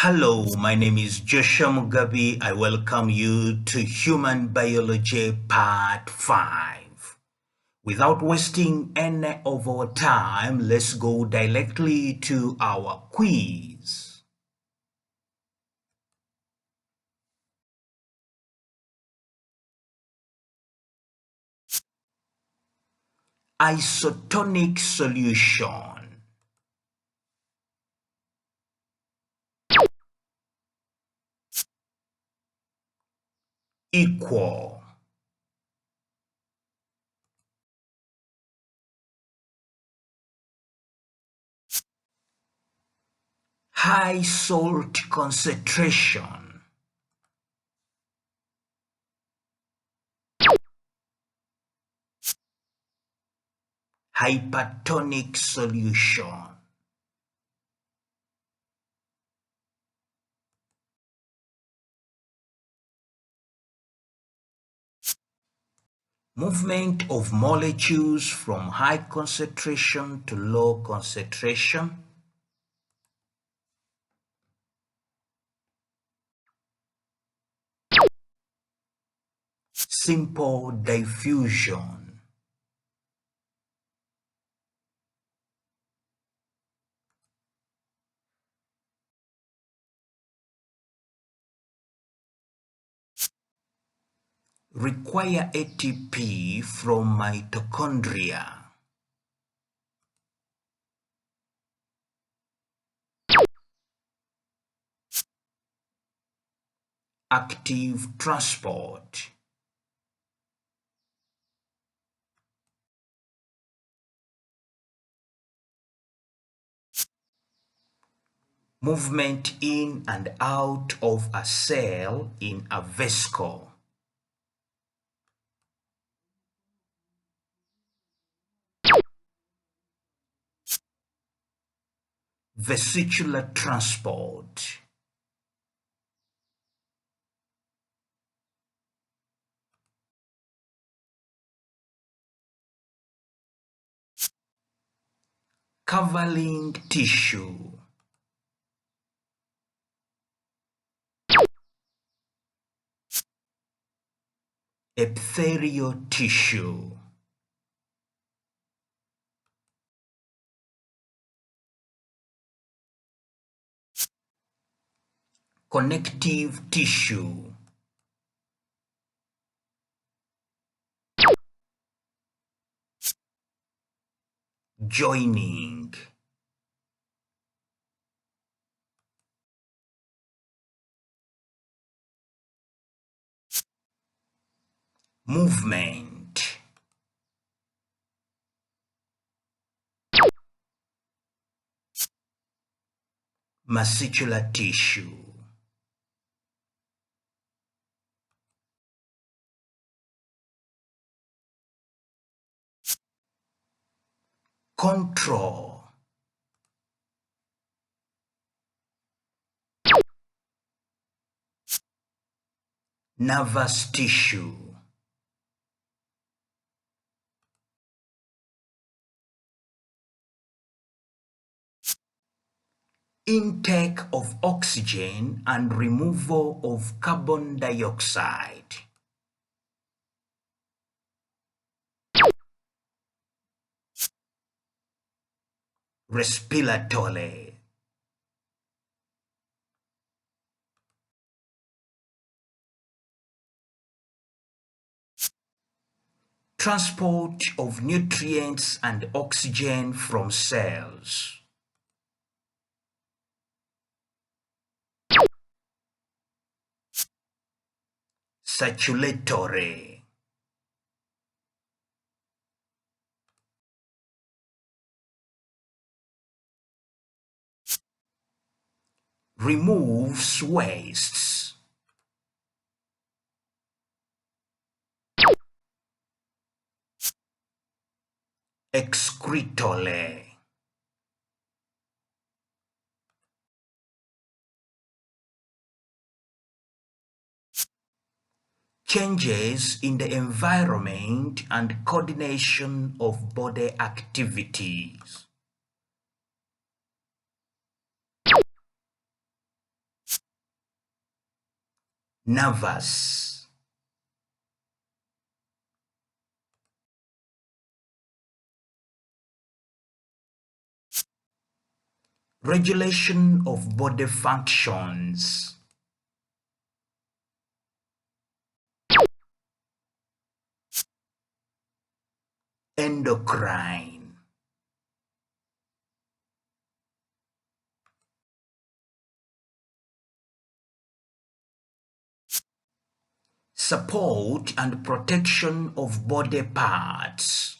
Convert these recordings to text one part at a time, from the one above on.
Hello, my name is Joshua Mugabi. I welcome you to Human Biology Part 5. Without wasting any of our time, let's go directly to our quiz. Isotonic solution. Equal. High salt concentration. Hypertonic solution. Movement of molecules from high concentration to low concentration. Simple diffusion. Require ATP from mitochondria. Active transport. Movement in and out of a cell in a vesicle. Vesicular transport. Covering tissue. Epithelial tissue. Connective tissue. Joining. Movement. Vesicular tissue. Control. Nervous tissue. Intake of oxygen and removal of carbon dioxide. Respiratory. Transport of nutrients and oxygen from cells. Circulatory. Removes wastes. Excretory. Changes in the environment and coordination of body activities. 。nervous, regulation of body functions, endocrine, support and protection of body parts,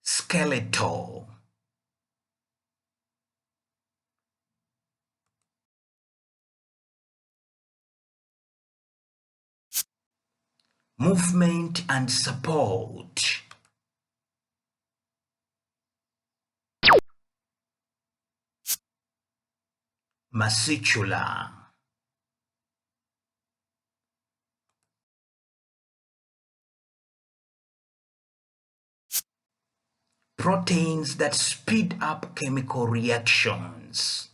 skeletal, movement and support, vesicular, proteins that speed up chemical reactions,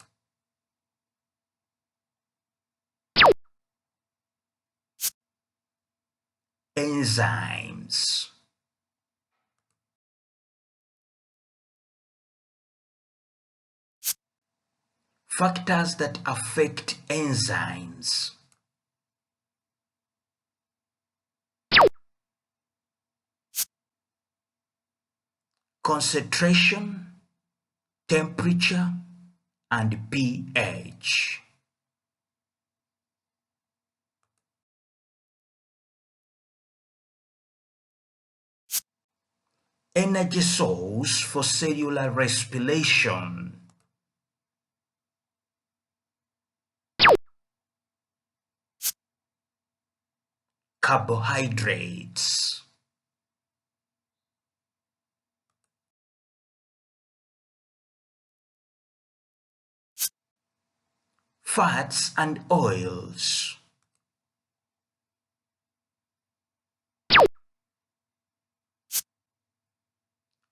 enzymes, factors that affect enzymes, concentration, temperature, and pH. Energy source for cellular respiration, carbohydrates, fats and oils,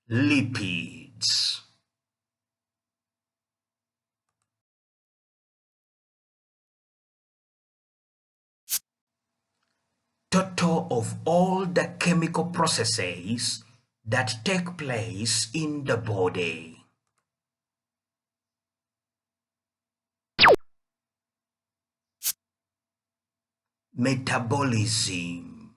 lipids. Total of all the chemical processes that take place in the body. Metabolism.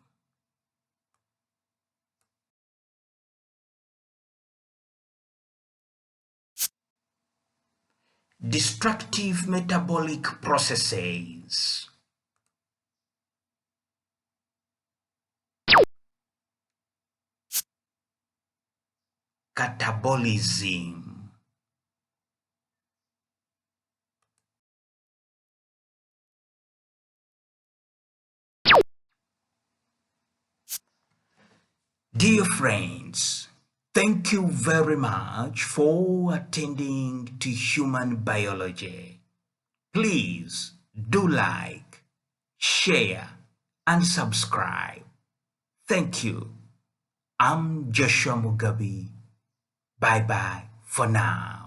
Destructive metabolic processes. Catabolism. Dear friends, thank you very much for attending to Human Biology. Please do like, share, and subscribe. Thank you. I'm Joshua Mugabi. Bye-bye for now.